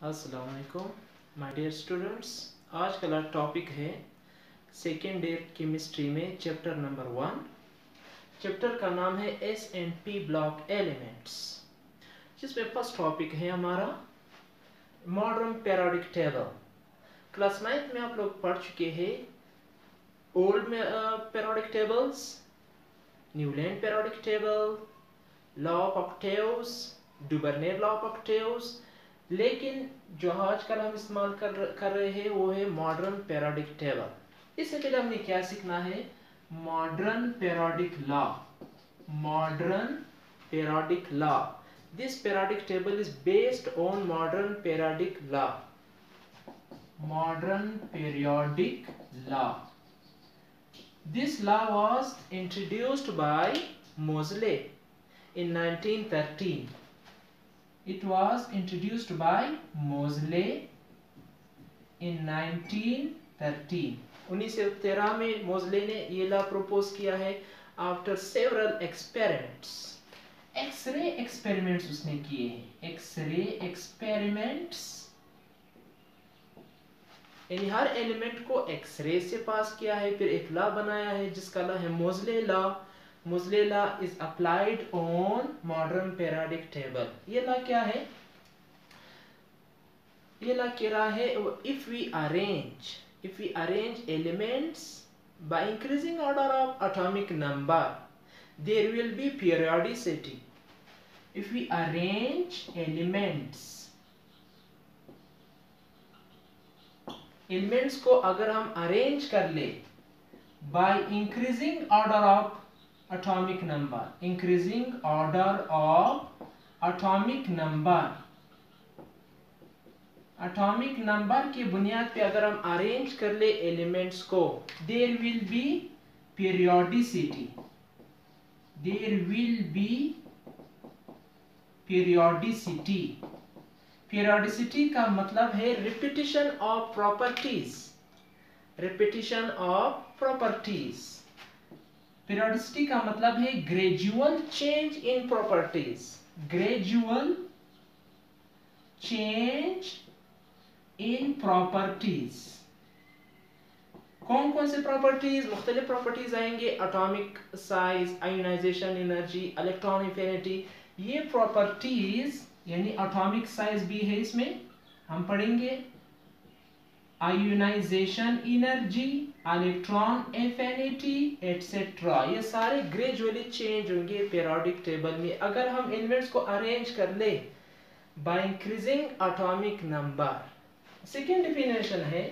अस्सलाम वालेकुम my dear students. आज का टॉपिक है सेकेंड ईयर केमिस्ट्री में चैप्टर नंबर 1। चैप्टर का नाम है S&P ब्लॉक एलिमेंट्स, जिसमें फर्स्ट टॉपिक है हमारा मॉडर्न पीरियोडिक टेबल। क्लास 9 में आप लोग पढ़ चुके हैं old periodic tables, Newland periodic table, law of octaves, Dobereiner law of octaves. लेकिन जो आजकल हम इस्तेमाल कर रहे हैं वो है मॉडर्न पीरियोडिक टेबल। इससे पहले हमने क्या सीखना है? Modern periodic law. Modern periodic law, this periodic table is based on modern periodic law. Modern periodic law, this law was introduced by Moseley in 1913. It was introduced by Moseley in 1913. 1913 में मोज़ले ने ये law propose किया है after several experiments. X-ray experiments उसने किए हैं। X ray experiments यानी हर element को एक्सरे से पास किया है, फिर एक लॉ बनाया है जिसका लॉ है Moseley law. Moseley law is applied on modern periodic table. ये लॉ क्या है? ये लॉ कह रहा है if we arrange elements by increasing order of atomic number there will be periodicity. If we arrange elements को अगर हम अरेंज कर ले by increasing order of atomic number, increasing order of atomic number की बुनियाद पे अगर हम अरेंज कर ले एलिमेंट्स को, there will be periodicity. there will be periodicity. periodicity का मतलब है repetition of properties. repetition of properties. Periodicity का मतलब है gradual change in properties. gradual change in properties. कौन कौन से प्रॉपर्टीज? मुख्तलिफ प्रॉपर्टीज आएंगे, atomic size, ionisation energy, electron affinity. ये प्रॉपर्टीज यानी एटॉमिक साइज भी है इसमें, हम पढ़ेंगे ionisation energy, electron affinity etcetera. ये सारे ग्रेजुअली चेंज होंगे पीरियोडिक टेबल में अगर हम एलिमेंट्स को अरेंज कर ले by increasing atomic number. Second definition है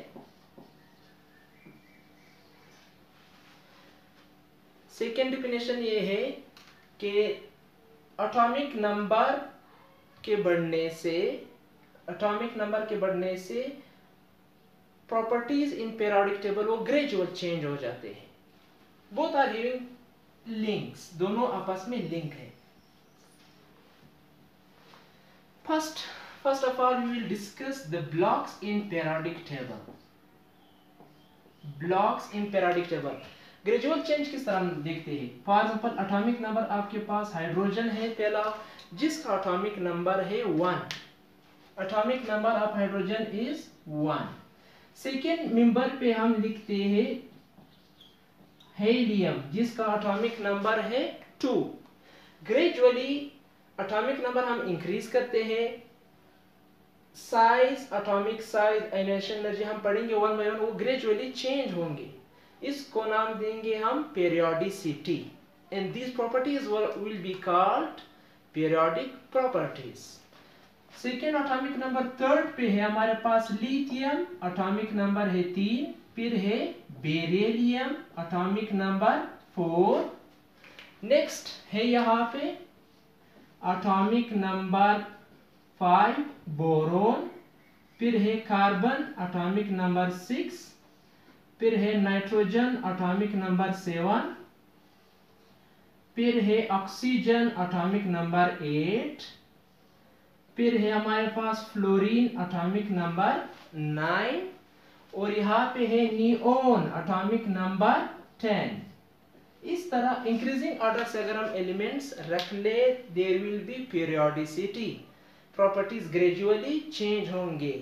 ये है कि एटॉमिक नंबर के बढ़ने से प्रॉपर्टीज इन पीरियोडिक टेबल वो ग्रेजुअल चेंज हो जाते हैं। बोथ आर हैविंग लिंक्स, दोनों आपस में लिंक है। First of all we will discuss the blocks in periodic table. Blocks in periodic table gradual change किस तरह देखते हैं? फॉर एग्जांपल एटॉमिक नंबर आपके पास हाइड्रोजन है पहला, जिसका एटॉमिक नंबर है 1। Atomic number of hydrogen is 1। Second member पे हम लिखते हैं हीलियम, जिसका एटॉमिक नंबर है 2। ग्रेजुअली एटॉमिक नंबर हम इंक्रीज करते हैं, size, atomic size, ionisation energy हम पढ़ेंगे वन बाय वन, वो ग्रेजुअली चेंज होंगे। इसको नाम देंगे हम periodicity, and these properties will be called periodic properties. Second atomic number third पे है हमारे पास लिथियम, एटॉमिक नंबर है 3। फिर है बेरिलियम, एटॉमिक नंबर 4। नेक्स्ट है यहाँ पे एटॉमिक नंबर 5 बोरोन। फिर है कार्बन, एटॉमिक नंबर 6। फिर है नाइट्रोजन, एटॉमिक नंबर 7। फिर है ऑक्सीजन, एटॉमिक नंबर 8। फिर है हमारे पास फ्लोरीन, एटॉमिक नंबर 9। और यहाँ पे है नियोन, एटॉमिक नंबर 10। इस तरह इंक्रीजिंग ऑर्डर से अगर हम एलिमेंट्स रख ले, there will be periodicity. Properties gradually change होंगे।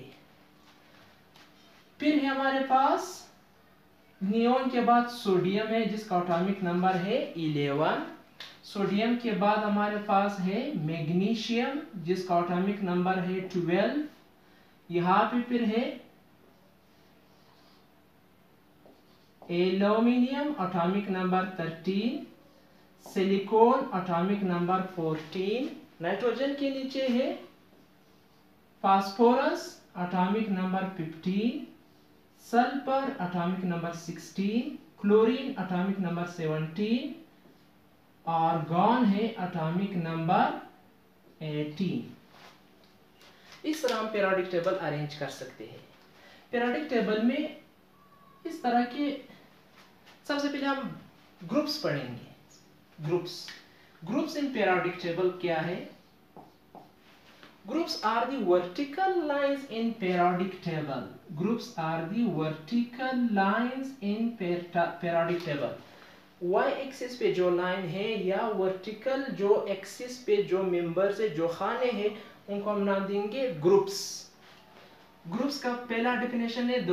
फिर है हमारे पास नियोन के बाद सोडियम है जिसका एटॉमिक नंबर है 11। सोडियम के बाद हमारे पास है मैग्नीशियम जिसका एटॉमिक नंबर है 12। यहाँ पे फिर है aluminium atomic number 13, silicon atomic number 14, nitrogen के नीचे है phosphorus atomic number 15, sulphur atomic number 16, chlorine atomic number 17, argon है एटॉमिक नंबर 18। इस तरह हम पीरियोडिक टेबल अरेंज कर सकते हैं। पीरियोडिक टेबल में इस तरह के सबसे पहले हम ग्रुप्स पढ़ेंगे। ग्रुप्स इन पीरियोडिक टेबल क्या है? Groups are the vertical lines in periodic table. Groups are the vertical lines in periodic table. Y axis पे जो लाइन है या वर्टिकल जो एक्सिस पे जो मेंबर्स है, जो खाने हैं, उनको हम नाम देंगे ग्रुप्स। ग्रुप्स का पहला डेफिनेशन है the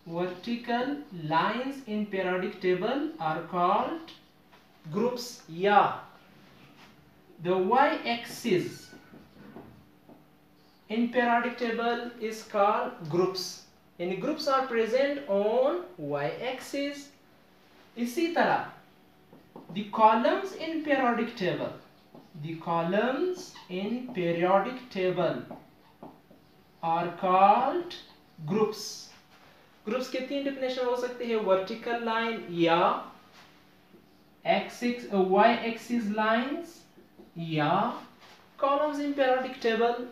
vertical lines in periodic table are called groups, या the y-axis in periodic table is called groups, and groups are present on y-axis. इसी तरह the columns in periodic table are called groups. Groups के तीन definition हो सकते हैं, vertical line या y axis lines या columns in periodic table.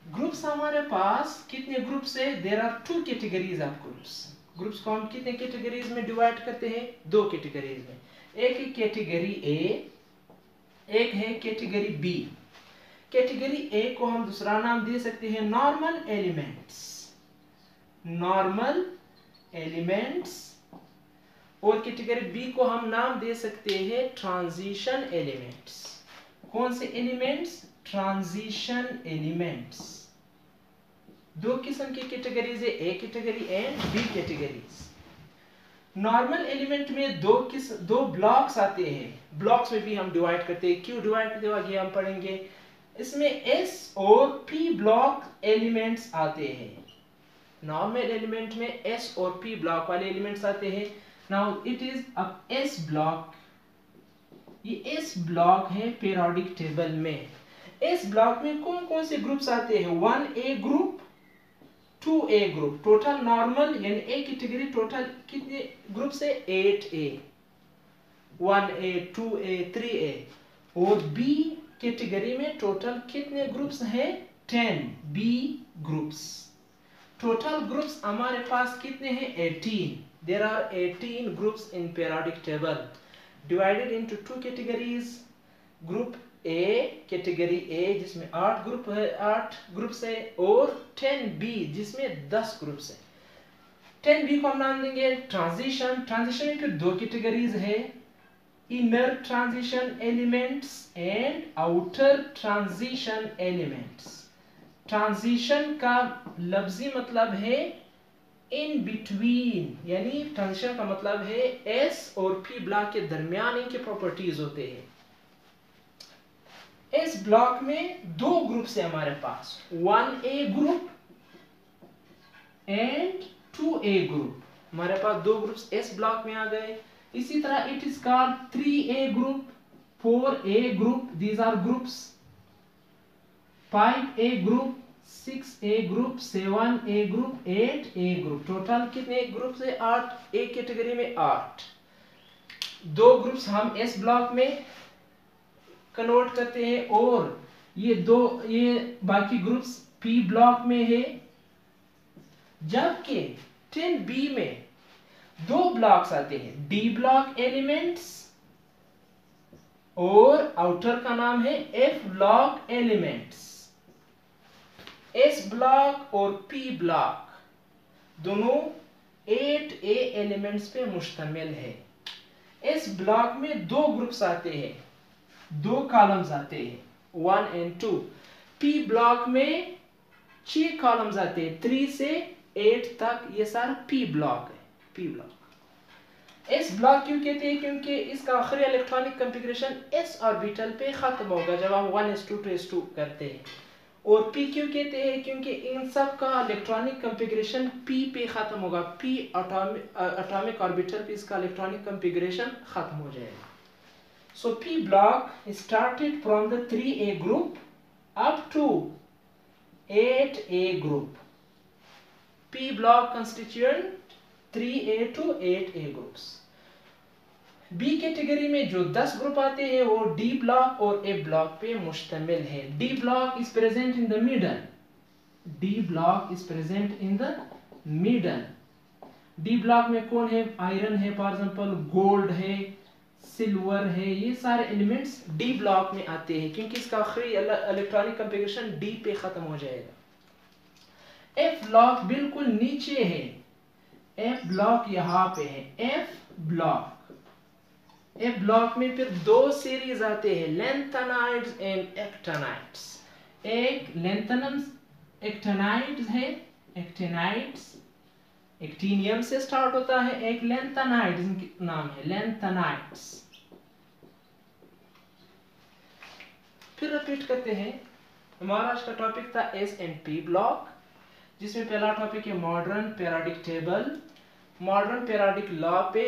Groups हमारे पास कितने ग्रुप्स है? There are 2 categories of groups को हम कितने कैटेगरीज में डिवाइड करते हैं? 2 कैटेगरीज में। एक है कैटेगरी ए, एक है कैटेगरी बी। कैटेगरी ए को हम दूसरा नाम दे सकते हैं नॉर्मल एलिमेंट्स, और कैटेगरी बी को हम नाम दे सकते हैं ट्रांजिशन एलिमेंट्स। कौन से एलिमेंट्स? Transition elements. 2 किस्म की कैटेगरीज है, A category and B categories. Normal element में दो ब्लॉक्स आते हैं। ब्लॉक्स में भी हम डिवाइड करते हैं, क्यों डिवाइड करते हैं आगे हम पढ़ेंगे। इसमें एस और पी ब्लॉक एलिमेंट्स आते हैं। नॉर्मल एलिमेंट में एस और पी ब्लॉक वाले एलिमेंट्स आते हैं। नाउ इट इज अब एस ब्लॉक, ये एस ब्लॉक है पीरियोडिक टेबल में। एस ब्लॉक में कौन कौन से ग्रुप्स आते हैं? 1A group, 2A group. Total normal यानी ए कैटेगरी टोटल कितने ग्रुप्स है? 8A, 1A, 2A, 3A। और बी कैटेगरी में टोटल कितने ग्रुप्स हैं? 10B groups. टोटल ग्रुप्स हमारे पास कितने हैं? 18। There are 18 groups in periodic table, divided into 2 categories. Group A, category A जिसमें 8 ग्रुप्स है, और 10B जिसमें 10 ग्रुप्स है। 10B को हम नाम देंगे ट्रांजिशन में फिर 2 कैटेगरीज है, inner transition elements and outer transition elements. Transition का लफ्जी मतलब है इन बिटवीन, यानी ट्रांजिशन का मतलब है एस और पी ब्लॉक के दरमियान इनके प्रॉपर्टीज होते हैं। एस ब्लॉक में 2 ग्रुप्स है हमारे पास, 1A group and 2A group. हमारे पास 2 ग्रुप्स एस ब्लॉक में आ गए। इसी तरह it is called 3A group, 4A group, these are groups, 5A group, 6A group, 7A group, 8A group. Total कितने ग्रुप्स है? 8। एक कैटेगरी में 8। 2 ग्रुप्स हम एस ब्लॉक में कन्वर्ट करते हैं, और ये बाकी ग्रुप्स पी ब्लॉक में है। जबकि 10B में 2 ब्लॉक्स आते हैं, डी ब्लॉक एलिमेंट्स और आउटर का नाम है F block elements. S block और पी ब्लॉक दोनों 8A एलिमेंट्स पे मुश्तमिल है। एस ब्लॉक में 2 ग्रुप्स आते हैं, 2 कॉलम्स आते हैं, 1 and 2। पी ब्लॉक में 6 कॉलम्स आते हैं, 3 से 8 तक, ये सारा पी ब्लॉक है। पी ब्लॉक एस ब्लॉक क्यों कहते हैं? क्योंकि इसका आखिरी इलेक्ट्रॉनिक कॉन्फ़िगरेशन एस ऑर्बिटल पे खत्म होगा जब हम 1s2 2s2 करते हैं। और पी क्यों कहते हैं? क्योंकि इन सब का इलेक्ट्रॉनिक कॉन्फ़िगरेशन पी पे खत्म होगा। पी एटॉमिक ऑर्बिटल पे इसका इलेक्ट्रॉनिक कॉन्फ़िगरेशन खत्म हो जाएगा। So P block started from the 3a group up to 8a group. P block constituent 3a to 8a groups. B category में जो 10 ग्रुप आते हैं वो डी ब्लॉक और ए ब्लॉक पे मुश्तमिल है। D block is present in the middle. D block is present in the middle. D block में कौन है? आयरन है, फॉर एग्जांपल गोल्ड है, सिल्वर है, ये सारे एलिमेंट्स डी ब्लॉक में आते हैं क्योंकि इसका आखिरी इलेक्ट्रॉनिक कॉन्फ़िगरेशन डी पे खत्म हो जाएगा। एफ ब्लॉक बिल्कुल नीचे है। एफ ब्लॉक यहाँ पे है। एफ ब्लॉक में फिर 2 सीरीज आते हैं, लैंथेनाइड्स एंड एक्टिनाइड्स। एक लैंथेनम्स एक्टिनाइड्स है, एक्टिनाइड्स एक्टिनियम से स्टार्ट होता है, एक लैंथेनाइड्स नाम है, लैंथेनाइड्स। फिर रिपीट करते हैं। हमारा आज का टॉपिक था एस एंड पी ब्लॉक, जिसमें पहला टॉपिक है modern periodic table. Modern periodic law पे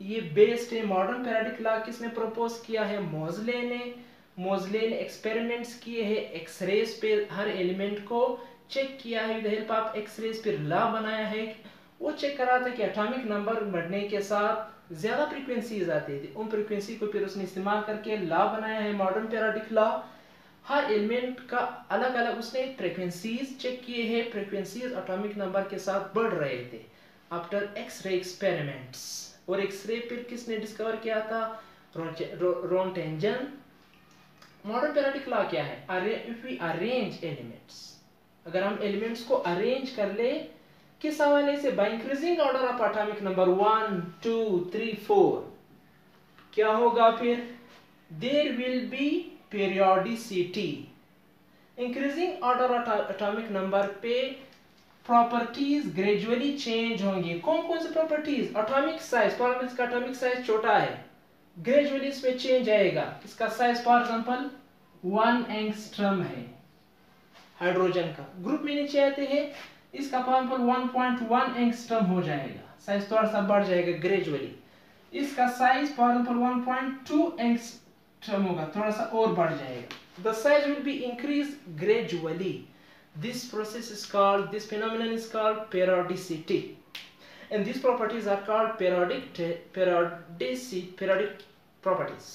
ये बेस्ड है। मॉडर्न पीरियोडिक लॉ किसने प्रपोज किया है? मोज़ले ने। मोज़ले ने एक्सपेरिमेंट्स किए हैं, एक्सरेज पे हर एलिमेंट को चेक किया है विद हेल्प ऑफ एक्सरेज, फिर लॉ बनाया है। वो चेक करा था कि एटॉमिक नंबर बढ़ने के साथ ज्यादा फ्रीक्वेंसीज आती थी, उन फ्रीक्वेंसी को फिर उसने इस्तेमाल करके लॉ बनाया है मॉडर्न पीरियोडिक लॉ। हर एलिमेंट का अलग अलग उसने फ्रीक्वेंसीज चेक किए हैं, फ्रीक्वेंसीज एटॉमिक नंबर के साथ बढ़ रहे थे आफ्टर एक्सरे एक्सपेरिमेंट्स। और एक्सरे फिर किसने डिस्कवर किया था? रोंटेंजन। मॉडर्न पीरियोडिक लॉ क्या है? इफ वी अरेंज एलिमेंट्स, अगर हम एलिमेंट्स को अरेंज कर ले किस हवाले से? By increasing order of atomic number 1 2 3 4, क्या होगा फिर? There will be periodicity। Increasing order atomic number पे प्रॉपर्टीज ग्रेजुअली चेंज होंगी। कौन कौन सी properties? Atomic size, for example इसका एटॉमिक साइज छोटा है, ग्रेजुअली इसमें चेंज आएगा। इसका साइज फॉर एग्जांपल 1 एंगस्ट्रॉम है हाइड्रोजन का, ग्रुप में नीचे आते हैं, इसका फॉर एग्जांपल 1.1 एंगस्ट्रॉम हो जाएगा, साइज थोड़ा सा बढ़ जाएगा ग्रेजुअली। इसका साइज फॉर एग्जांपल 1.2 एंगस्ट्रॉम होगा, थोड़ा सा और बढ़ जाएगा। The size will be increased gradually. This process is called, this phenomenon is called periodicity, and these properties are called periodic properties.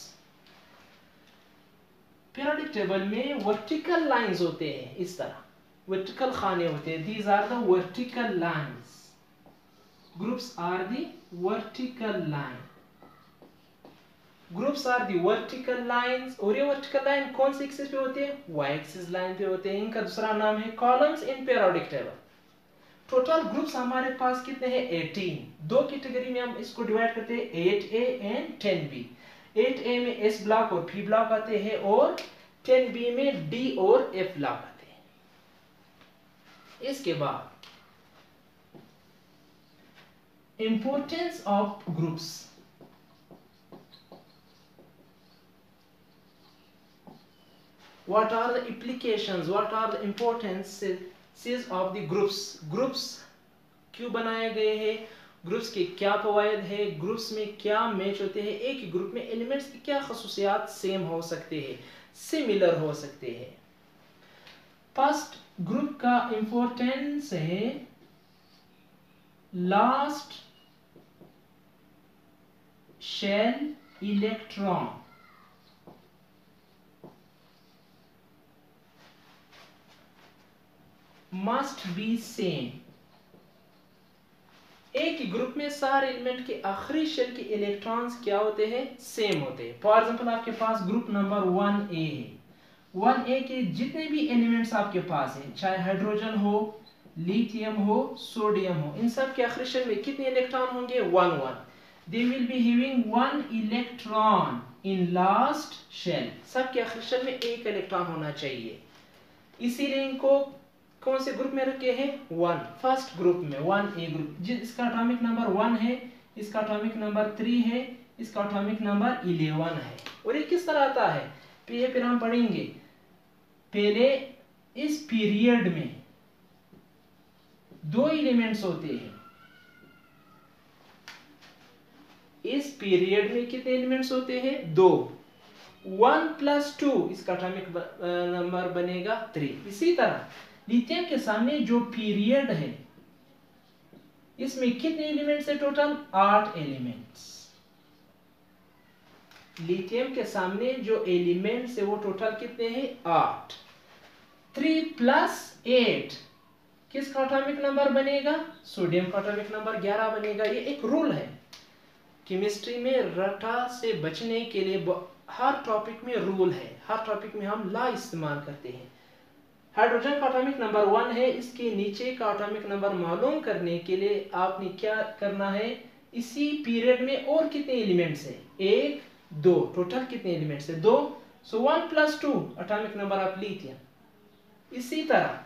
Periodic table में vertical lines होते हैं, इस तरह vertical खाने होते हैं। These are the vertical lines. Groups are the vertical line. Groups are the vertical lines. और ये वर्टिकल लाइन कौन सी एक्सिस पे होते हैं? वाई एक्सिस लाइन पे होते हैं। इनका दूसरा नाम है columns in periodic table. Total groups हमारे पास कितने हैं? 18। दो कैटेगरी में हम इसको डिवाइड करते हैं, 8A एंड 10B। 8A में S ब्लॉक और P ब्लॉक आते हैं और 10B में D और F ब्लॉक आते हैं। इसके बाद importance of groups. What are the implications? What are the importances of the groups? Groups क्यों बनाए गए हैं? ग्रुप्स के क्या फवायद है? ग्रुप्स में क्या मैच होते हैं? एक ही ग्रुप में एलिमेंट्स की क्या खसूसियात सेम हो सकते हैं, सिमिलर हो सकते हैं? फर्स्ट ग्रुप का इंपॉर्टेंस है last shell electron. Must be same. एक ही ग्रुप में सारे एलिमेंट के आखिरी शेल के इलेक्ट्रॉन्स क्या होते हैं? सेम होते हैं। फॉर एग्जांपल आपके पास ग्रुप नंबर 1A है। 1A के जितने भी एलिमेंट्स आपके पास हैं, चाहे हाइड्रोजन हो, लिथियम हो, सोडियम हो, इन सब के आखिरी शेल में कितने इलेक्ट्रॉन होंगे? 1 1। they will be having 1 electron in last shell. सबके आखिरी शेल में एक इलेक्ट्रॉन होना चाहिए, इसीलिए इनको कौन से ग्रुप में रखे हैं? 1, फर्स्ट ग्रुप में 1A ग्रुप, जिसका एटॉमिक नंबर 1 है, इसका एटॉमिक नंबर 3 है, इसका एटॉमिक नंबर 11 है। और ये किस तरह आता है फिर हम पढ़ेंगे। पहले इस पीरियड में 2 एलिमेंट्स होते हैं। इस पीरियड में कितने एलिमेंट्स होते हैं? 2। 1 + 2 इसका एटॉमिक नंबर बनेगा 3। इसी तरह लिथियम के सामने जो पीरियड है, इसमें कितने एलिमेंट्स है? Total 8 elements. लिथियम के सामने जो एलिमेंट्स है वो टोटल कितने हैं? 8। 3 + 8 किसका एटॉमिक नंबर बनेगा? सोडियम का एटॉमिक नंबर 11 बनेगा। ये एक रूल है केमिस्ट्री में, रटा से बचने के लिए हर टॉपिक में रूल है, हर टॉपिक में हम लॉ इस्तेमाल करते हैं। हाइड्रोजन का एटॉमिक नंबर 1 है, इसके नीचे का एटॉमिक नंबर मालूम करने के लिए आपने क्या करना है? इसी पीरियड में और कितने एलिमेंट्स हैं? 1, 2, टोटल कितने एलिमेंट्स हैं? 2। सो 1 + 2 एटॉमिक नंबर ऑफ लिथियम। इसी तरह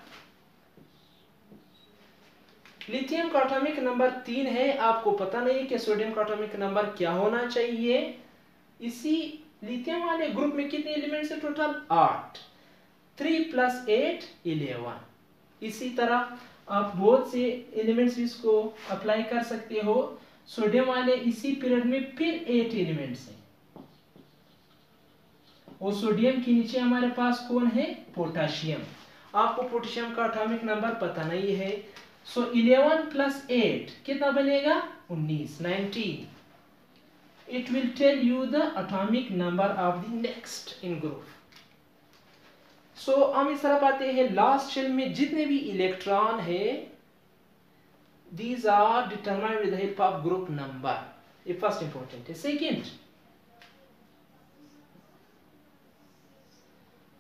लिथियम का एटॉमिक नंबर 3 है, आपको पता नहीं कि सोडियम का एटॉमिक नंबर क्या होना चाहिए। इसी लिथियम वाले ग्रुप में कितने एलिमेंट्स हैं? टोटल 8। 3 + 8 11। इसी तरह आप बहुत से एलिमेंट्स इसको अप्लाई कर सकते हो। सोडियम वाले इसी पीरियड में फिर 8 एलिमेंट्स हैं, और सोडियम के नीचे हमारे पास कौन है? पोटेशियम। आपको पोटेशियम का एटॉमिक नंबर पता नहीं है, सो 11 + 8 कितना बनेगा? 19। It will tell you the atomic number of the next in group. So हम इस तरफ आते हैं। लास्ट शेल में जितने भी इलेक्ट्रॉन है, these are determined with the help of group number. ये फर्स्ट इंपॉर्टेंट है। Second,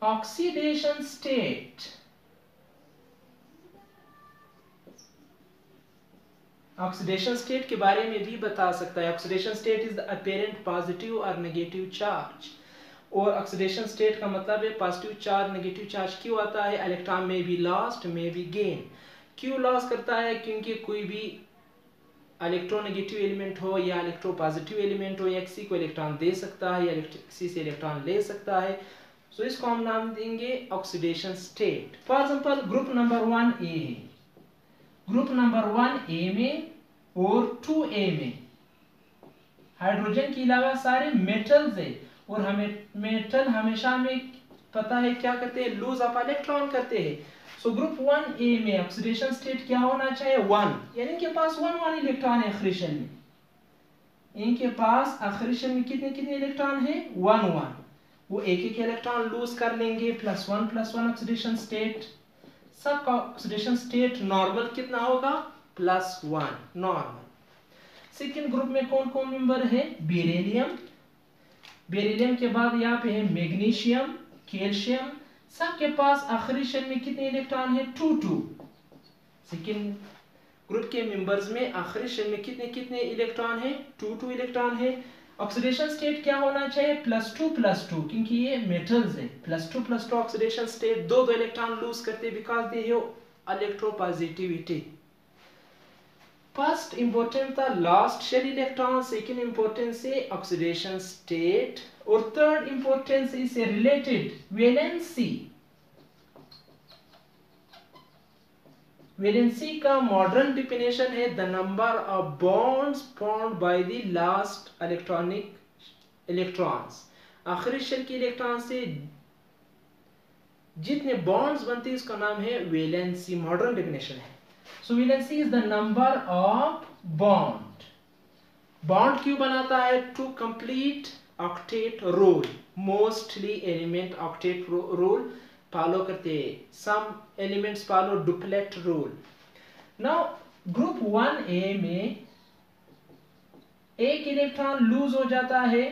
oxidation state. Oxidation state के बारे में भी बता सकता है। Oxidation state is the apparent positive और नेगेटिव चार्ज। और ऑक्सीडेशन स्टेट का मतलब है पॉजिटिव चार्ज नेगेटिव चार्ज क्यों आता है? इलेक्ट्रॉन में भी लॉस्ट में भी गेन। क्यों लॉस करता है? क्योंकि कोई भी इलेक्ट्रोनेगेटिव एलिमेंट हो या इलेक्ट्रो पॉजिटिव एलिमेंट हो, या किसी को इलेक्ट्रॉन दे सकता है या किसी से इलेक्ट्रॉन ले सकता है। सो इसको हम नाम देंगे oxidation state. For example group number 1A है, ग्रुप नंबर 1A में और 2A में हाइड्रोजन के अलावा सारे मेटल्स है, और हमें मेटल हमेशा हमें पता है क्या करते हैं? लूज ऑफ इलेक्ट्रॉन करते हैं। सो ग्रुप 1A में ऑक्सीडेशन स्टेट क्या होना चाहिए? 1, यानी इनके पास 1 इलेक्ट्रॉन है आखिरी शेल में। इनके पास आखिरी शेल में कितने कितने इलेक्ट्रॉन है? 1। वो एक एक इलेक्ट्रॉन लूज कर लेंगे। +1 ऑक्सीडेशन स्टेट। सबका ऑक्सीडेशन स्टेट नॉर्मल कितना होगा? +1 नॉर्मल। सेकेंड ग्रुप में कौन कौन मेंबर है? बेरिलियम। बेरिलियम के बाद यहाँ पे है मैग्नीशियम, कैल्शियम। सबके पास आखिरी शेल में कितने इलेक्ट्रॉन है? 2। सेकेंड ग्रुप के मेंबर्स में आखिरी शेल में कितने कितने इलेक्ट्रॉन है? 2 इलेक्ट्रॉन है। ऑक्सीडेशन स्टेट क्या होना चाहिए? +2 क्योंकि ये मेटल्स है। +2 ऑक्सीडेशन स्टेट, 2 इलेक्ट्रॉन लूज करते because they have electropositivity. First important था last shell electron, second importance है ऑक्सीडेशन स्टेट, और थर्ड इंपॉर्टेंस इससे रिलेटेड वैलेंसी। वैलेंसी का मॉडर्न डिफिनेशन है the number of bonds formed by the last electronic electrons. आखिरी shell के electron से जितने बॉन्ड्स बनते हैं इसका नाम है वैलेंसी। मॉडर्न डिफिनेशन है। So valency is the number of bond. Bond क्यों बनाता है? To complete octet rule. Mostly element octet rule follow करते हैं। Some elements follow duplet rule. Now group 1A में एक इलेक्ट्रॉन लूज हो जाता है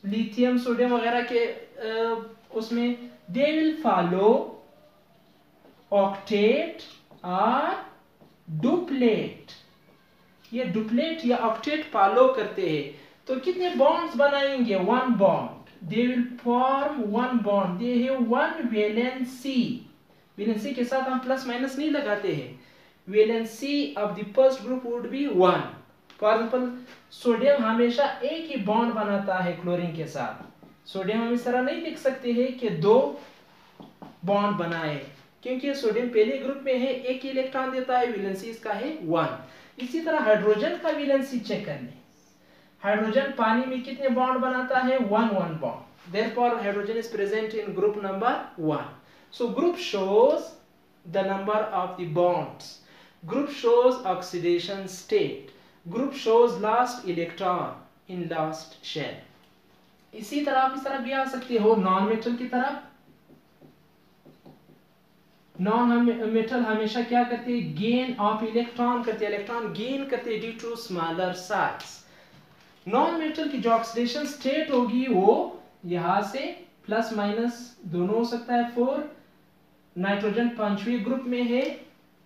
लिथियम सोडियम वगैरह के उसमें, दे विल फॉलो ऑक्टेट और डुप्लेट। ये डुप्लेट या ऑक्टेट फॉलो करते हैं तो कितने बॉन्ड्स बनाएंगे? One bond. They will form one bond. They have one valency. Valency के साथ हम प्लस माइनस नहीं लगाते हैं। Valency of the first group would be one. For example sodium हमेशा एक ही बॉन्ड बनाता है क्लोरीन के साथ। सोडियम हम इस तरह नहीं लिख सकते हैं कि दो बॉन्ड बनाए, क्योंकि सोडियम पहले ग्रुप में है, एक ही इलेक्ट्रॉन देता है, वैलेंसी इसका है वन। इसी तरह हाइड्रोजन का वैलेंसी चेक कर लें। हाइड्रोजन पानी में कितने बॉन्ड बनाता है? One one bond. Therefore hydrogen is present in group number one. So group shows the number of the bonds. Group shows oxidation state. Group shows last electron in last shell. इसी तरह आप इस तरह भी आ सकते हो नॉन मेटल की तरफ। नॉन मेटल हमेशा क्या करते हैं? गेन ऑफ इलेक्ट्रॉन करते हैं, इलेक्ट्रॉन गेन करते हैं due to smaller size. Non metal की जो ऑक्सीडेशन स्टेट होगी वो यहां से प्लस माइनस दोनों हो सकता है 4। नाइट्रोजन पांचवें ग्रुप में है,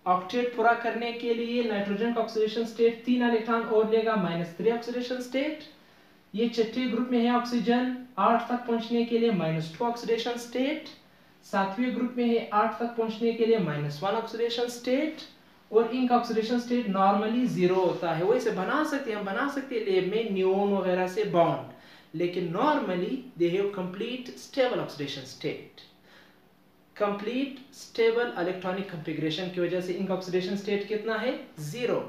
ऑक्टेट पूरा करने के लिए नाइट्रोजन का ऑक्सीडेशन स्टेट 3 इलेक्ट्रॉन और लेगा, -3 ऑक्सीडेशन स्टेट। ये छठे ग्रुप में है ऑक्सीजन, 8 तक पहुंचने के लिए -2 ऑक्सीडेशन स्टेट। सातवें ग्रुप में है 8 तक पहुंचने के लिए -1 ऑक्सीडेशन स्टेट। और इनका ऑक्सीडेशन स्टेट नॉर्मली 0 होता है। वो इसे बना सकते हैं, हम बना सकते हैं लैब में नियोन वगैरह से बॉन्ड, लेकिन normally they have complete stable oxidation state. Complete stable electronic configuration की वजह से इनका ऑक्सीडेशन स्टेट कितना है? 0।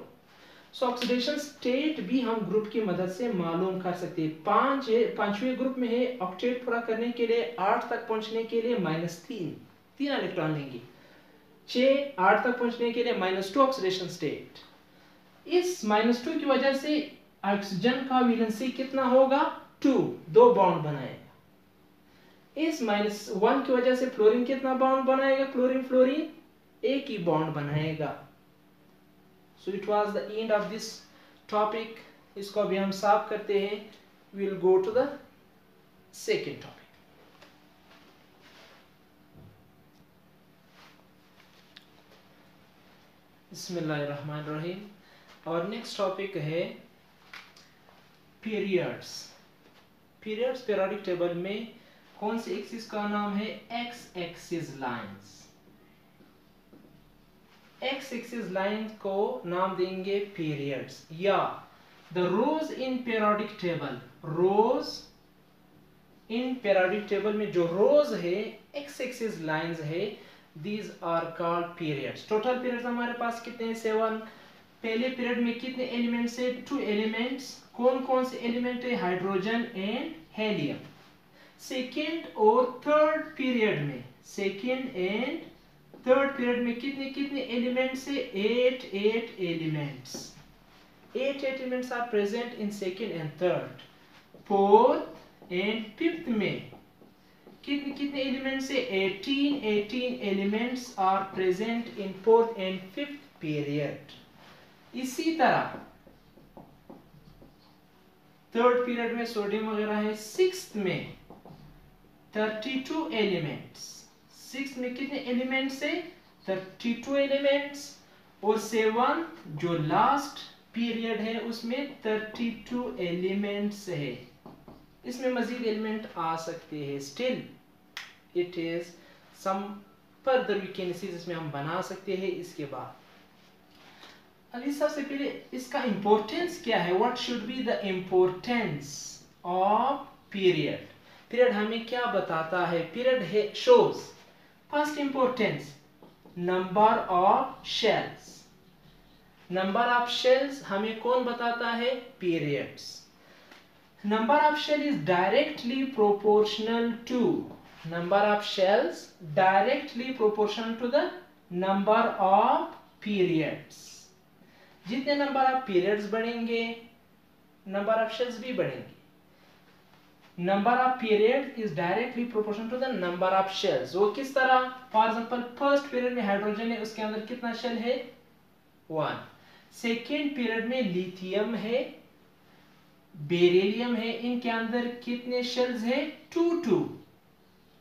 सो ऑक्सीडेशन स्टेट भी हम ग्रुप की मदद से मालूम कर सकते हैं। पांचवें ग्रुप में है, ऑक्टेट पूरा करने के लिए 8 तक पहुंचने के लिए -3 इलेक्ट्रॉन लेंगे। 8 तक पहुंचने के लिए -2 ऑक्सीडेशन स्टेट। इस -2 की वजह से ऑक्सीजन का वैलेंसी कितना होगा? 2, 2 बॉन्ड बनाएगा। इस -1 की वजह से फ्लोरीन कितना बॉन्ड बनाएगा? फ्लोरीन एक ही बॉन्ड बनाएगा। So it was the end of this topic. इसको अभी हम साफ करते हैं। We will go to the second topic. बिस्मिल्लाहिर्रहमानिर्रहीम। और नेक्स्ट टॉपिक है पीरियड्स। पीरियड्स पीरियोडिक टेबल में कौन सी एक्सिस का नाम है? X axis lines. X axis line को नाम देंगे पीरियड्स, या the rows in periodic table. Rows in periodic table में जो रोज है, एक्स एक्सिस लाइंस है, these are called periods. Total periods हमारे पास कितने हैं? 7। पहले पीरियड में कितने एलिमेंट्स है? 2 एलिमेंट्स। कौन कौन से एलिमेंट है? Hydrogen and helium. सेकेंड और थर्ड पीरियड में, सेकेंड एंड थर्ड पीरियड में कितने कितने एलिमेंट्स है? 8 elements. 8 elements are present in second and third. Fourth and fifth में कितने कितने एलिमेंट्स है? 18 elements are present in fourth and fifth period. इसी तरह थर्ड पीरियड में सोडियम वगैरह है। सिक्स्थ में 32 एलिमेंट्स। सिक्स में कितने एलिमेंट्स है? 32 एलिमेंट्स। और 7 जो लास्ट पीरियड है उसमें 32 एलिमेंट्स है। इसमें मजीद एलिमेंट आ सकते हैं। Still it is some further vacancies इसमें हम बना सकते हैं इसके बाद। अभी सबसे पहले इसका इंपॉर्टेंस क्या है? What should be the importance of period? Period हमें क्या बताता है? पीरियड है shows first importance number of shells. Number of shells हमें कौन बताता है? Periods. Number of shell is directly proportional to, number of shells directly proportional to the number of periods. जितने नंबर ऑफ पीरियड्स बढ़ेंगे number of shells भी बढ़ेंगे। Number of period is directly proportional to the number of shells. वो किस तरह? For example first period में hydrogen है, उसके अंदर कितना शेल है? 1। सेकेंड पीरियड में लिथियम है, बेरिलियम है, इनके अंदर कितने शेल्स है? 2।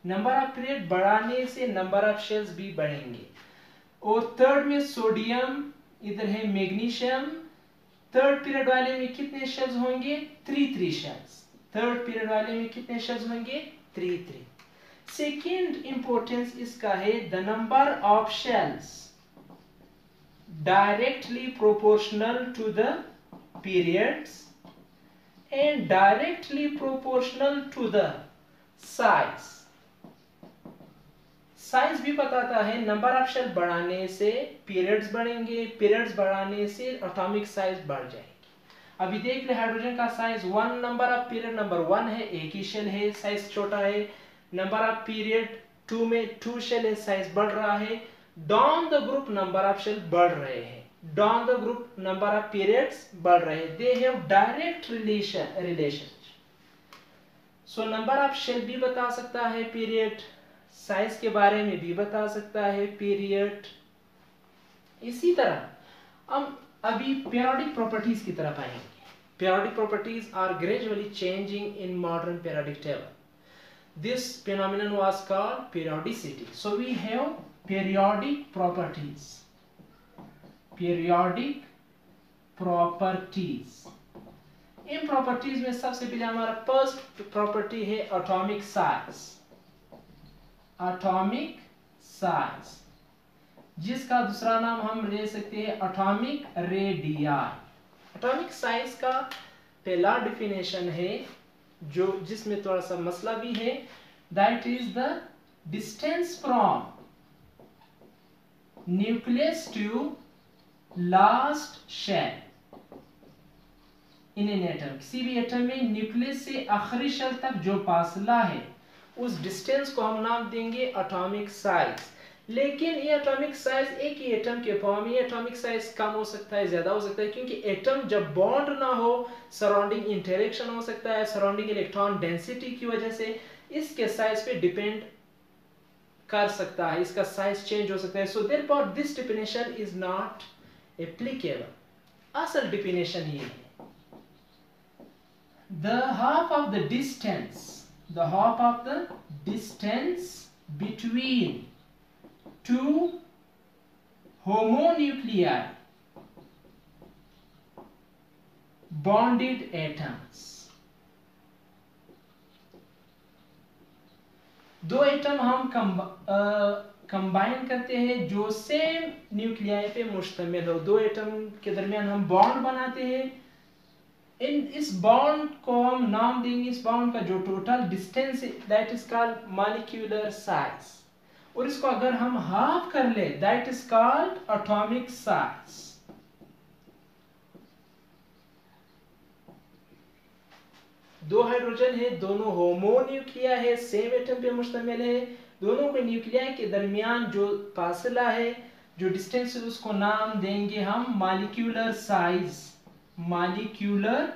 नंबर ऑफ पीरियड बढ़ाने से नंबर ऑफ शेल्स भी बढ़ेंगे। और थर्ड में सोडियम, इधर है मैग्नीशियम, थर्ड पीरियड वाले में कितने शेल्स होंगे? 3 शेल्स। थर्ड पीरियड वाले में कितने शेल्स होंगे? 3। सेकेंड इंपॉर्टेंस इसका है the number of shells directly proportional to the periods and directly proportional to the size. Size भी बताता है, नंबर ऑफ शेल बढ़ाने से पीरियड्स बढ़ेंगे, पीरियड्स बढ़ाने से एटॉमिक साइज बढ़ जाएगी। अभी देख ले हाइड्रोजन का size 1, number of period number 1 है, एक ही शेल है, साइज छोटा है। नंबर ऑफ पीरियड 2 में 2 शेल है, साइज बढ़ रहा है। Down the group number of shell बढ़ रहे हैं, down the group number of periods बढ़ रहे हैं। They have direct relation. So number of shell भी बता सकता है पीरियड, साइज के बारे में भी बता सकता है पीरियड। इसी तरह हम अभी पीरियोडिक प्रॉपर्टीज की तरफ आएंगे। Periodic properties are gradually changing in modern periodic table. This phenomenon was called periodicity. So we have periodic properties. Periodic properties. In properties में सबसे पहले हमारा फर्स्ट प्रॉपर्टी है एटॉमिक साइज। एटॉमिक साइज, जिसका दूसरा नाम हम ले सकते हैं एटॉमिक रेडियाई। एटॉमिक साइज का पहला डिफिनेशन है जो जिसमें थोड़ा सा मसला भी है, that is the distance from nucleus to last shell in an atom. किसी भी एटम में न्यूक्लियस से आखिरी शेल तक जो फासला है उस डिस्टेंस को हम नाम देंगे एटॉमिक साइज। लेकिन ये एटॉमिक साइज एक ही एटम के फॉर्म में, एटॉमिक साइज कम हो सकता है, ज्यादा हो सकता है, क्योंकि एटम जब बॉन्ड ना हो सराउंडिंग इंटरेक्शन हो सकता है, सराउंडिंग इलेक्ट्रॉन डेंसिटी की वजह से इसके साइज पे डिपेंड कर सकता है, इसका साइज चेंज हो सकता है। So therefore this definition is not applicable. असल डेफिनेशन ये है, the half of the distance between two homonuclei bonded atoms। दो एटम हम कंबाइन करते हैं जो सेम न्यूक्लियाई पे मुश्तमिल हो, दो एटम के दरमियान हम बॉन्ड बनाते हैं। इस बॉन्ड को हम नाम देंगे, इस बॉन्ड का जो टोटल डिस्टेंस है that is called molecular size, और इसको अगर हम हाफ कर ले that is called atomic size. दो हाइड्रोजन है, दोनों होमोन्यूक्लिया है, सेम एटम पे मुश्तमिल है, दोनों के न्यूक्लियाई के दरमियान जो फासला है, जो डिस्टेंस है, उसको नाम देंगे हम मॉलिक्यूलर साइज, मॉलिक्यूलर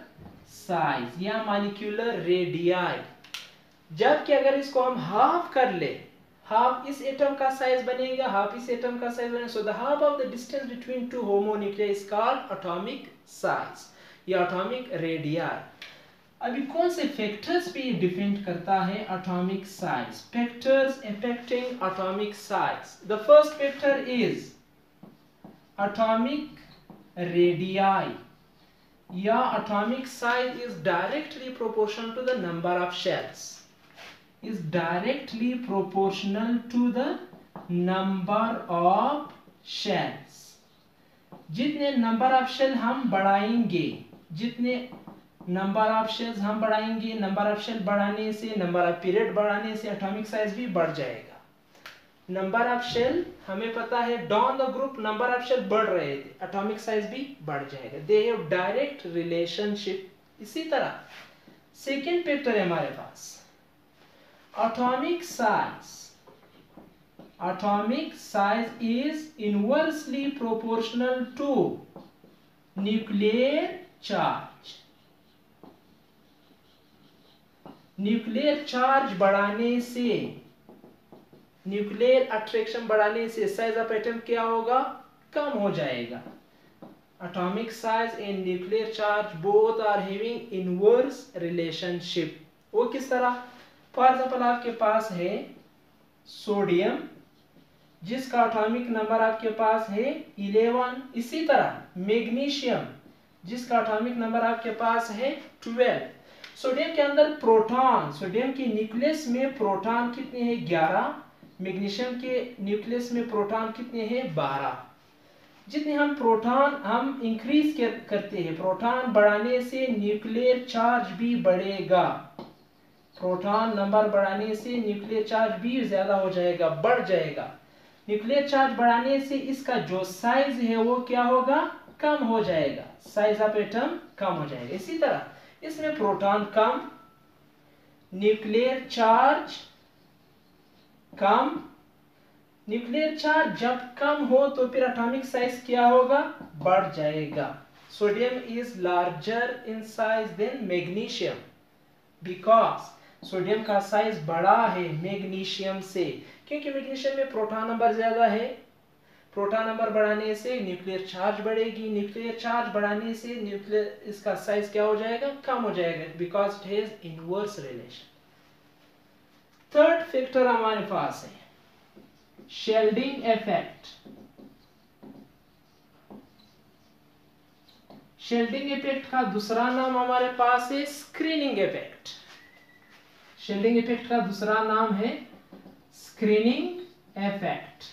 साइज या मॉलिक्यूलर रेडियाई। जबकि अगर इसको हम हाफ कर ले, हाफ इस एटम का साइज बनेगा, हाफ इस एटम का साइज बनेगा, so the half of the distance between two homonuclei is called atomic size या एटॉमिक रेडियाई। अभी कौन से फैक्टर्स पे डिपेंड करता है atomic size? Factors affecting atomic size. The first factor is atomic radii या atomic size is directly proportional to the number of shells, is directly proportional to the number of shells। जितने number of shell हम बढ़ाएंगे, जितने number of shells हम बढ़ाएंगे, number of shell बढ़ाने से, number of period बढ़ाने से एटॉमिक साइज भी बढ़ जाएगा। नंबर ऑफ शेल हमें पता है down the group number of shell बढ़ रहे थे, एटॉमिक साइज भी बढ़ जाएगा। They have direct relationship. इसी तरह सेकेंड फैक्टर है हमारे पास atomic size। Atomic size is inversely proportional to nuclear charge। Nuclear charge बढ़ाने से, न्यूक्लियर अट्रैक्शन बढ़ाने से साइज ऑफ एटम क्या होगा? कम हो जाएगा। atomic size and nuclear charge both are having inverse relationship। वो किस तरह? फॉर एग्जाम्पल आपके पास है सोडियम जिसका एटॉमिक नंबर आपके पास है 11। इसी तरह मैग्नीशियम जिसका एटॉमिक नंबर आपके पास है 12। सोडियम के अंदर प्रोटॉन, सोडियम के न्यूक्लियस में प्रोटॉन कितने हैं 11, मैग्नीशियम के न्यूक्लियस में प्रोटॉन कितने हैं 12। जितने हम प्रोटॉन हम इंक्रीज करते हैं, प्रोटॉन बढ़ाने से न्यूक्लियर चार्ज भी बढ़ेगा, प्रोटॉन नंबर बढ़ाने से न्यूक्लियर चार्ज भी ज्यादा हो जाएगा, बढ़ जाएगा। न्यूक्लियर चार्ज बढ़ाने से इसका जो साइज है वो क्या होगा, कम हो जाएगा, साइज ऑफ एटम कम हो जाएगा। इसी तरह इसमें प्रोटॉन कम, न्यूक्लियर चार्ज कम, न्यूक्लियर चार्ज जब कम हो तो फिर एटॉमिक साइज क्या होगा, बढ़ जाएगा। Sodium is larger in size than magnesium because sodium का साइज बड़ा है मैग्नीशियम से, क्योंकि मैग्नीशियम में प्रोटॉन नंबर ज्यादा है। प्रोटॉन नंबर बढ़ाने से न्यूक्लियर चार्ज बढ़ेगी, न्यूक्लियर चार्ज बढ़ाने से न्यूक्लियर इसका साइज क्या हो जाएगा, कम हो जाएगा, because it has inverse relation. Third factor हमारे पास है शेल्डिंग इफेक्ट। शेल्डिंग इफेक्ट का दूसरा नाम हमारे पास है स्क्रीनिंग इफेक्ट। शेल्डिंग इफेक्ट का दूसरा नाम है स्क्रीनिंग इफेक्ट,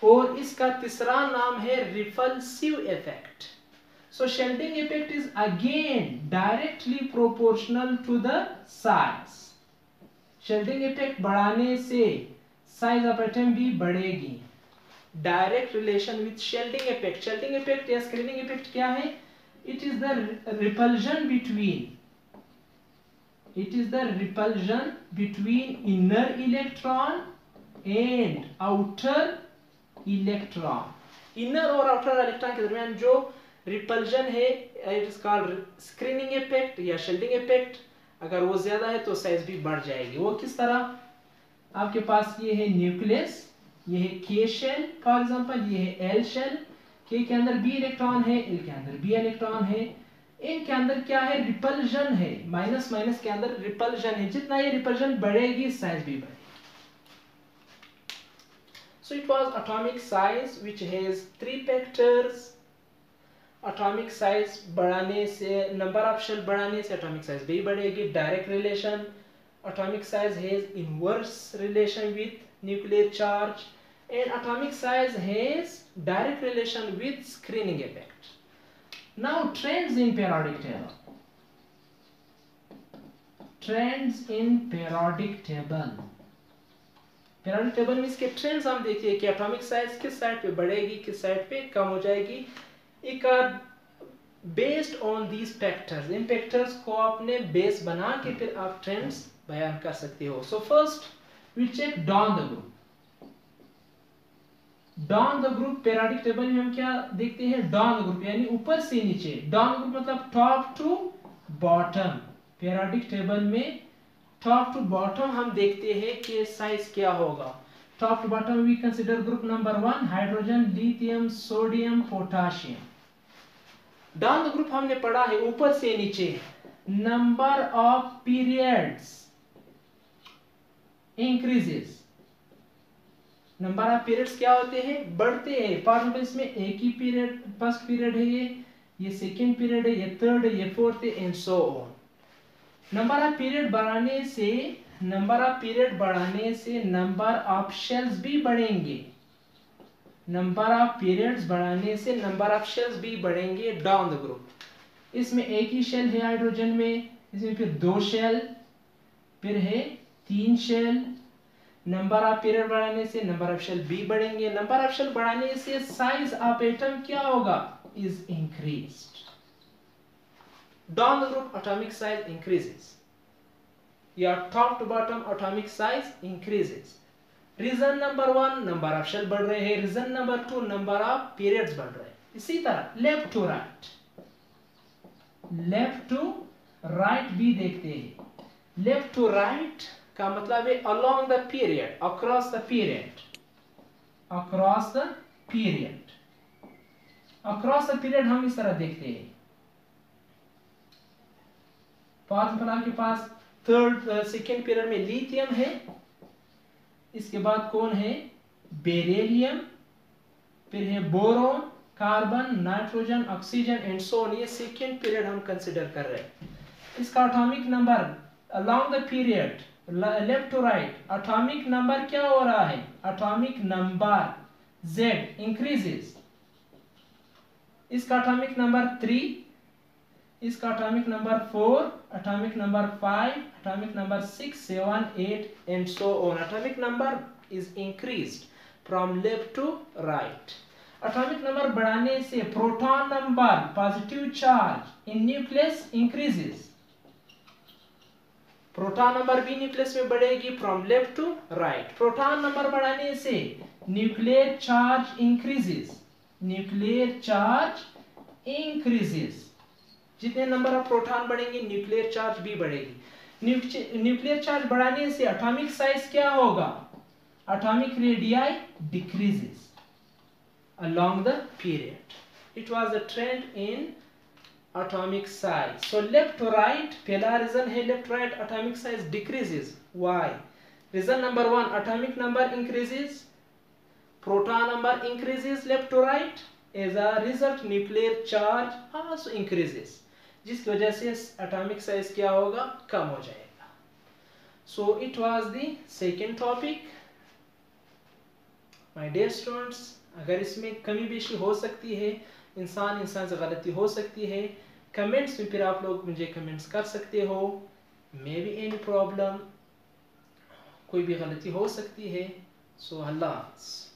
और इसका तीसरा नाम है repulsive effect. So shielding effect is again directly proportional to the size. Shielding effect बढ़ाने से साइज ऑफ एटम भी बढ़ेगी, direct relation with shielding effect. Shielding effect या स्क्रीनिंग इफेक्ट क्या है, it is the repulsion between, it is the repulsion between inner electron and outer electron। inner और outer electron के दरमियान जो repulsion है it is called screening effect या shielding effect। अगर वो ज्यादा है तो साइज भी बढ़ जाएगी। वो किस तरह, आपके पास ये है न्यूक्लियस, ये है K शेल फॉर एग्जांपल, ये है L शेल, K के अंदर B इलेक्ट्रॉन है, L के अंदर B इलेक्ट्रॉन है, इनके अंदर क्या है, रिपल्जन है, माइनस माइनस के अंदर रिपल्जन है, जितना ये रिपल्जन बढ़ेगी साइज भी बढ़ेगी। So it was atomic size which has 3 factors. Atomic size बढ़ाने से, नंबर ऑफ शेल बढ़ाने से एटॉमिक साइज भी बढ़ेगी, direct relation. Atomic size has inverse relation with nuclear charge, and atomic size has direct relation with screening effect. Now trends in periodic table. Trends in periodic table. Periodic table में इसके trends हम देखिए कि atomic size किस side पे बढ़ेगी, किस side पे कम हो जाएगी। एक based on these factors, in factors को आपने बेस बना के फिर आप ट्रेंड्स बयान कर सकते हो। So first we check down the group. Down the group periodic table में हम क्या देखते हैं, डाउन द ग्रुप यानी ऊपर से नीचे। डाउन द ग्रुप मतलब top to bottom. Periodic table में टॉप टू बॉटम हम देखते हैं कि साइज क्या होगा। Top to bottom we consider group number 1 hydrogen, lithium, sodium, potassium. Down the group हमने पढ़ा है ऊपर से नीचे। Number of periods increases, number of periods क्या होते हैं, बढ़ते हैं। फॉर एग्जांपल इसमें एक ही पीरियड, फर्स्ट पीरियड है, ये सेकंड पीरियड है, ये थर्ड है, ये फोर्थ है, and so on. Number of period बढ़ाने से, नंबर ऑफ पीरियड बढ़ाने से नंबर ऑफ शेल्स भी बढ़ेंगे। नंबर ऑफ पीरियड्स बढ़ाने से नंबर ऑफ शेल्स भी बढ़ेंगे डाउन द ग्रुप। इसमें एक ही शेल है हाइड्रोजन में, इसमें फिर 2 शेल, फिर है 3 शेल। नंबर ऑफ पीरियड बढ़ाने से नंबर ऑफ शेल भी बढ़ेंगे। नंबर ऑफ शेल बढ़ाने से साइज ऑफ एटम क्या होगा, is increased. Down the group atomic size increases, या top to bottom atomic size increases. Reason number 1 number of shell बढ़ रहे हैं, reason number 2 number of periods बढ़ रहे हैं। इसी तरह left to right, left to right भी देखते हैं। लेफ्ट टू राइट का मतलब है along the period, across the period, across the period, across the period हम इस तरह देखते हैं। फॉर एग्जांपल आपके पास सेकेंड पीरियड में लिथियम है, इसके बाद कौन है, बेरिलियम, फिर है boron, carbon, nitrogen, oxygen and so on. ये सेकेंड पीरियड हम कंसिडर कर रहे हैं। इसका atomic number along the period left to right, atomic number क्या हो रहा है? Atomic number Z increases. इसका एटॉमिक नंबर 3, इसका atomic number 4, atomic number 5, atomic number 6, 7, 8 and so on. Atomic number is increased from left to right. Atomic number बढ़ाने से proton number, positive charge in nucleus increases. Proton number भी nucleus में बढ़ेगी from left to right. Proton number बढ़ाने से nuclear charge increases, nuclear charge increases. जितने number of proton बढ़ेंगे nuclear charge भी बढ़ेगी। न्यूक्लियर चार्ज बढ़ाने से एटॉमिक साइज क्या होगा? Atomic radii decreases along the period. It was a trend in atomic size. So left to right, पहला reason है left to right atomic size decreases. Why? Reason number 1, atomic number increases, proton number increases left to right. As a result, nuclear charge also increases, जिसकी वजह से atomic size क्या होगा? कम हो जाएगा. So it was the second topic. My dear students, अगर इसमें कमी बेशी हो सकती है, इंसान से गलती हो सकती है, कमेंट्स में फिर आप लोग मुझे कमेंट्स कर सकते हो। मे बी एनी प्रॉब्लम, कोई भी गलती हो सकती है। सो अल्लाह हाफ़िज़।